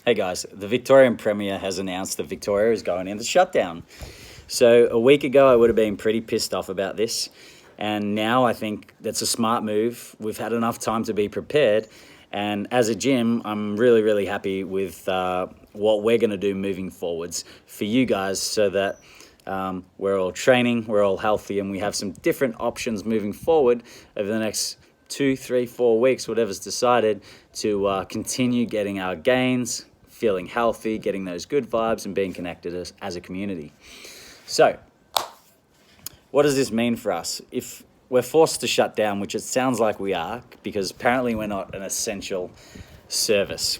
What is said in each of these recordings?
Hey guys, the Victorian Premier has announced that Victoria is going into shutdown. So a week ago, I would have been pretty pissed off about this. And now I think that's a smart move. We've had enough time to be prepared. And as a gym, I'm really, really happy with what we're going to do moving forwards for you guys so that we're all training, we're all healthy, and we have some different options moving forward over the next 2, 3, 4 weeks, whatever's decided, to continue getting our gains, feeling healthy, getting those good vibes, and being connected as a community. So, what does this mean for us? If we're forced to shut down, which it sounds like we are, because apparently we're not an essential service.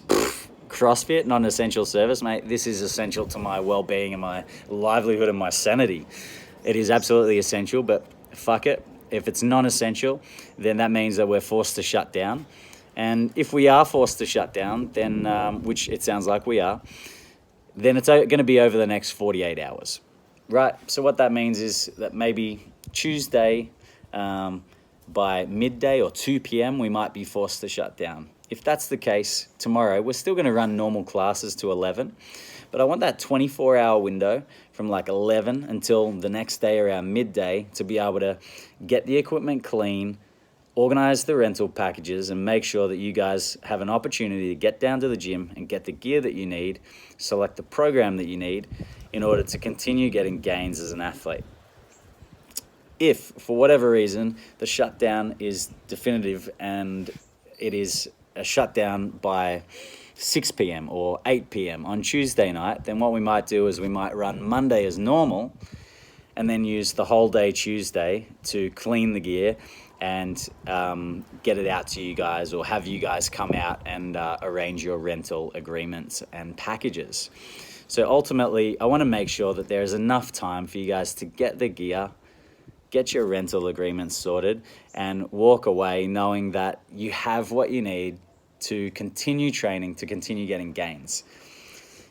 CrossFit, not an essential service, mate. This is essential to my well-being and my livelihood and my sanity. It is absolutely essential, but fuck it. If it's non-essential, then that means that we're forced to shut down. And if we are forced to shut down, then, which it sounds like we are, then it's going to be over the next 48 hours, right? So what that means is that maybe Tuesday by midday or 2 p.m., we might be forced to shut down. If that's the case, tomorrow, we're still going to run normal classes to 11, but I want that 24-hour window from like 11 until the next day around midday to be able to get the equipment clean, organize the rental packages, and make sure that you guys have an opportunity to get down to the gym and get the gear that you need, select the program that you need in order to continue getting gains as an athlete. If, for whatever reason, the shutdown is definitive and it is a shutdown by 6 p.m. or 8 p.m. on Tuesday night, then what we might do is we might run Monday as normal and then use the whole day Tuesday to clean the gear and get it out to you guys, or have you guys come out and arrange your rental agreements and packages. So ultimately, I want to make sure that there is enough time for you guys to get the gear, get your rental agreements sorted, and walk away knowing that you have what you need to continue training, to continue getting gains.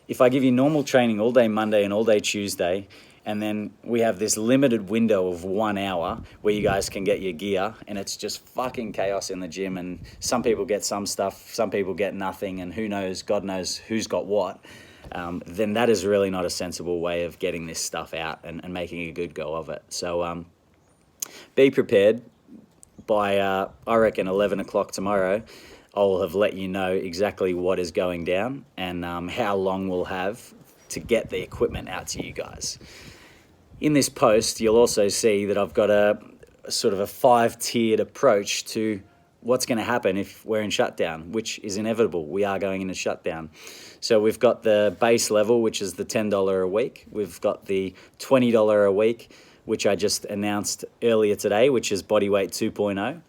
If I give you normal training all day Monday and all day Tuesday, and then we have this limited window of 1 hour where you guys can get your gear, and it's just fucking chaos in the gym, and some people get some stuff, some people get nothing, and who knows, God knows who's got what, then that is really not a sensible way of getting this stuff out and making a good go of it. So be prepared. By, I reckon, 11 o'clock tomorrow, I'll have let you know exactly what is going down and how long we'll have to get the equipment out to you guys. In this post, you'll also see that I've got a sort of a 5-tiered approach to what's going to happen if we're in shutdown, which is inevitable. We are going into shutdown. So we've got the base level, which is the $10 a week. We've got the $20 a week, which I just announced earlier today, which is Bodyweight 2.0.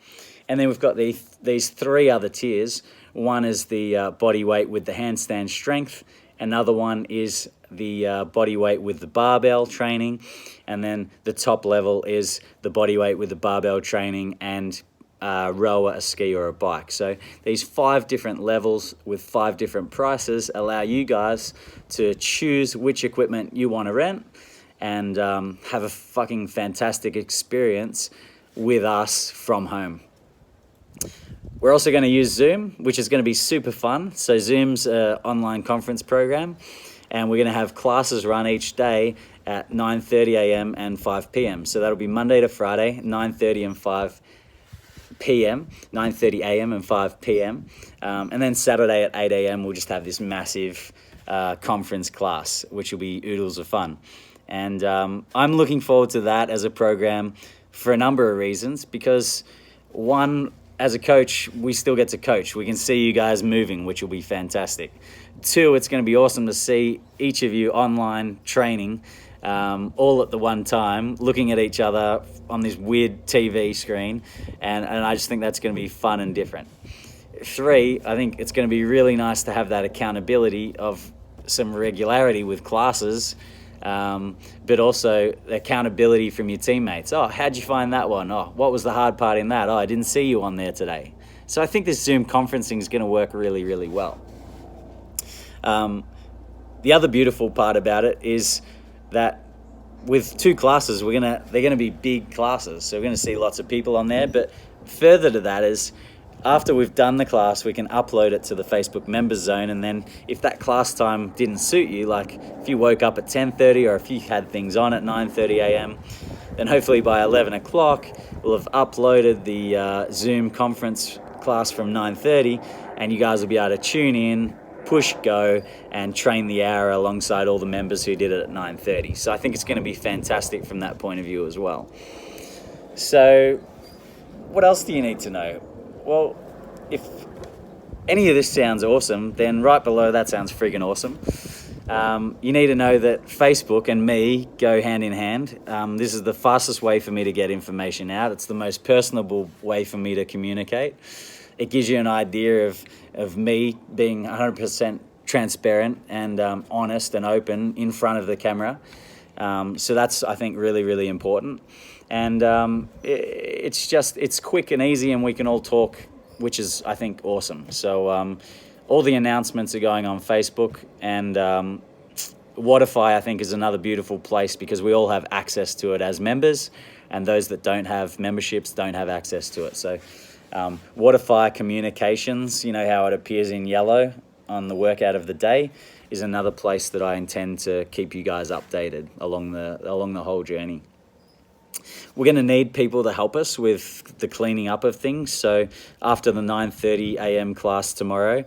And then we've got these 3 other tiers. One is the bodyweight with the handstand strength. Another one is the bodyweight with the barbell training. And then the top level is the bodyweight with the barbell training and rower, a ski, or a bike. So these 5 different levels with 5 different prices allow you guys to choose which equipment you want to rent and have a fucking fantastic experience with us from home. We're also going to use Zoom, which is going to be super fun. So Zoom's an online conference program, and we're going to have classes run each day at 9:30 a.m. and 5 p.m. So that'll be Monday to Friday, 9:30 and 5 p.m., 9:30 a.m. and 5 p.m. And then Saturday at 8 a.m. we'll just have this massive conference class, which will be oodles of fun. And I'm looking forward to that as a program for a number of reasons, because one, as a coach, we still get to coach. We can see you guys moving, which will be fantastic. 2, it's going to be awesome to see each of you online training all at the one time, looking at each other on this weird TV screen. And I just think that's going to be fun and different. 3, I think it's going to be really nice to have that accountability of some regularity with classes, but also accountability from your teammates. Oh, how'd you find that one? Oh, what was the hard part in that? Oh, I didn't see you on there today. So I think this Zoom conferencing is going to work really, really well. The other beautiful part about it is that with 2 classes, they're gonna be big classes. So we're gonna see lots of people on there. But further to that is after we've done the class, we can upload it to the Facebook members zone. And then if that class time didn't suit you, like if you woke up at 10:30 or if you had things on at 9:30 a.m., then hopefully by 11 o'clock, we'll have uploaded the Zoom conference class from 9:30, and you guys will be able to tune in, push go, and train the hour alongside all the members who did it at 9:30. So I think it's going to be fantastic from that point of view as well. So what else do you need to know? Well, if any of this sounds awesome, then right below that sounds friggin' awesome. You need to know that Facebook and me go hand in hand. This is the fastest way for me to get information out. It's the most personable way for me to communicate. It gives you an idea of me being 100% transparent and honest and open in front of the camera. So that's, I think, really, really important. And it's quick and easy, and we can all talk, which is, I think, awesome. So all the announcements are going on Facebook, and Wodify, I think, is another beautiful place because we all have access to it as members, and those that don't have memberships don't have access to it. So Wodify Communications, you know how it appears in yellow on the workout of the day, is another place that I intend to keep you guys updated along the whole journey. We're going to need people to help us with the cleaning up of things. So after the 9:30 a.m. class tomorrow,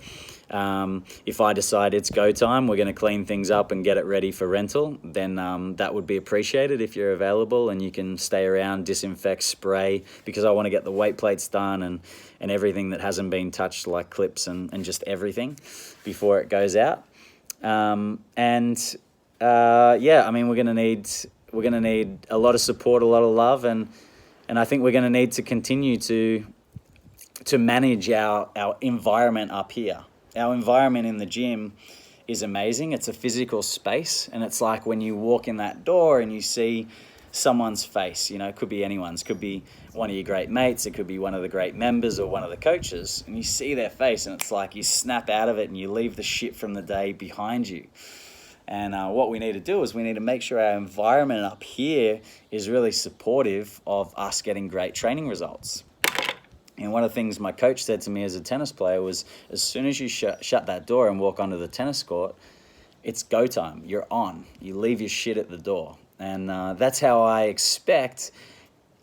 if I decide it's go time, we're going to clean things up and get it ready for rental, then that would be appreciated if you're available and you can stay around, disinfect, spray, because I want to get the weight plates done and everything that hasn't been touched, like clips and just everything before it goes out. Yeah, I mean, we're going to need a lot of support, a lot of love, and I think we're going to need to continue to manage our environment up here. Our environment in the gym is amazing. It's a physical space, and it's like when you walk in that door and you see someone's face, you know, it could be anyone's, could be one of your great mates, it could be one of the great members or one of the coaches, and you see their face and it's like you snap out of it and you leave the shit from the day behind you. And what we need to do is we need to make sure our environment up here is really supportive of us getting great training results. And one of the things my coach said to me as a tennis player was, as soon as you shut that door and walk onto the tennis court, it's go time. You're on. You leave your shit at the door. And that's how I expect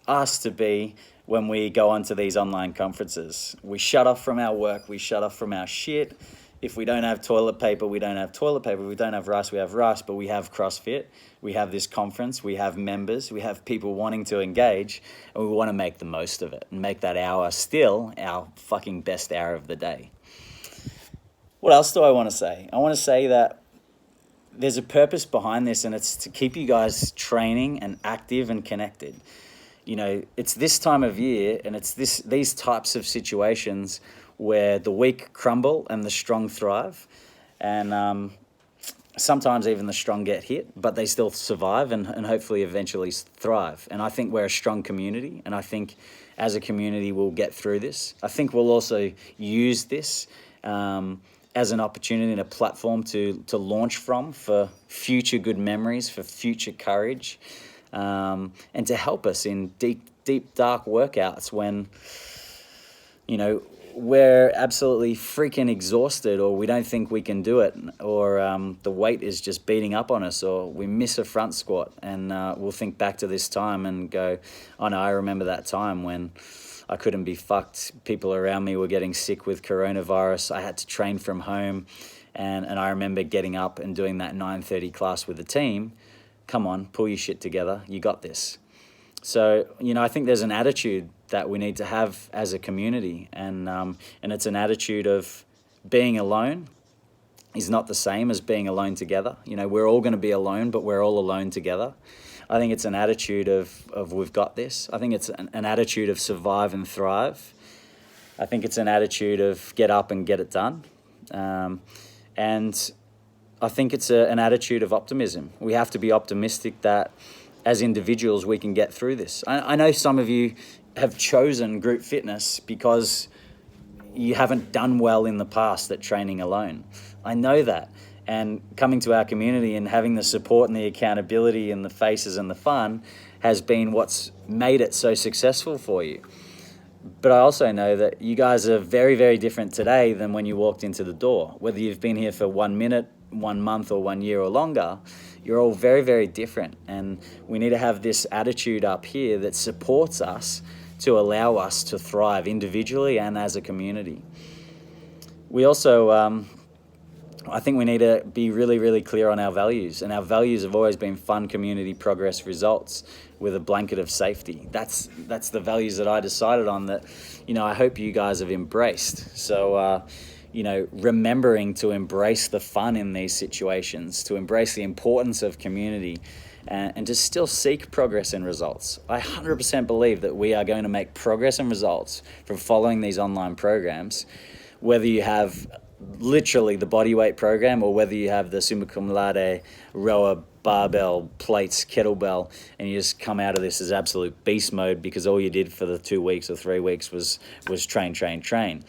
us to be when we go onto these online conferences. We shut off from our work. We shut off from our shit. If we don't have toilet paper, we don't have toilet paper. If we don't have rice, we have rice. But we have CrossFit. We have this conference. We have members. We have people wanting to engage. And we want to make the most of it and make that hour still our fucking best hour of the day. What else do I want to say? I want to say that there's a purpose behind this, and it's to keep you guys training and active and connected. You know, it's this time of year, and it's these types of situations where the weak crumble and the strong thrive. And sometimes even the strong get hit, but they still survive and hopefully eventually thrive. And I think we're a strong community, and I think as a community we'll get through this. I think we'll also use this as an opportunity and a platform to launch from for future good memories, for future courage, and to help us in deep, dark workouts when, you know, we're absolutely freaking exhausted, or we don't think we can do it, or the weight is just beating up on us, or we miss a front squat, and we'll think back to this time and go, oh no, I remember that time when I couldn't be fucked. People around me were getting sick with coronavirus. I had to train from home, and I remember getting up and doing that 9:30 class with the team. Come on, pull your shit together. You got this. So, you know, I think there's an attitude that we need to have as a community, and it's an attitude of being alone is not the same as being alone together. You know, we're all going to be alone, but we're all alone together. I think it's an attitude of we've got this. I think it's an attitude of survive and thrive. I think it's an attitude of get up and get it done. And I think it's an attitude of optimism. We have to be optimistic that as individuals we can get through this. I know some of you have chosen group fitness because you haven't done well in the past at training alone. I know that. And coming to our community and having the support and the accountability and the faces and the fun has been what's made it so successful for you. But I also know that you guys are very, very different today than when you walked into the door. Whether you've been here for 1 minute, 1 month, or 1 year or longer, you're all very, very different. And we need to have this attitude up here that supports us to allow us to thrive individually and as a community. We also, I think we need to be really, really clear on our values. And our values have always been fun, community, progress, results, with a blanket of safety. That's the values that I decided on that, I hope you guys have embraced. So, remembering to embrace the fun in these situations, to embrace the importance of community, and to still seek progress and results. I 100% believe that we are going to make progress and results from following these online programs, whether you have literally the bodyweight program or whether you have the summa cum laude, rower, barbell, plates, kettlebell, and you just come out of this as absolute beast mode because all you did for the 2 weeks or 3 weeks was train.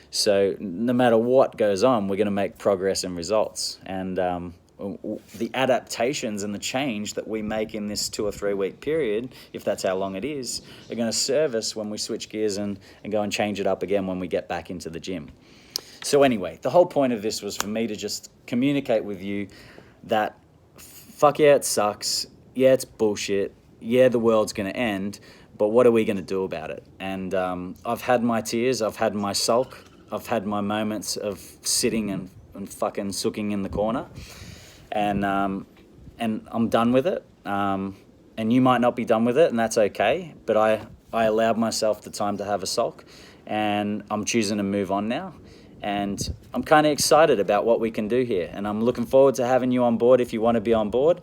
So no matter what goes on, we're going to make progress and results. And the adaptations and the change that we make in this 2 or 3 week period, if that's how long it is, are going to serve us when we switch gears and go and change it up again when we get back into the gym. So anyway, the whole point of this was for me to just communicate with you that fuck yeah, it sucks. Yeah, it's bullshit. Yeah, the world's going to end. But what are we going to do about it? And I've had my tears. I've had my sulk. I've had my moments of sitting and fucking sooking in the corner. And I'm done with it. And you might not be done with it, and that's okay. But I allowed myself the time to have a sulk. And I'm choosing to move on now. And I'm kind of excited about what we can do here. And I'm looking forward to having you on board if you want to be on board.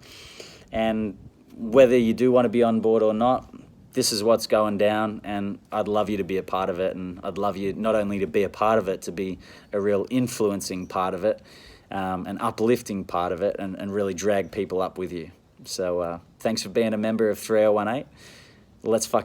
And whether you do want to be on board or not, this is what's going down. And I'd love you to be a part of it. And I'd love you not only to be a part of it, to be a real influencing part of it, an uplifting part of it, and really drag people up with you. So thanks for being a member of 3018. Let's fucking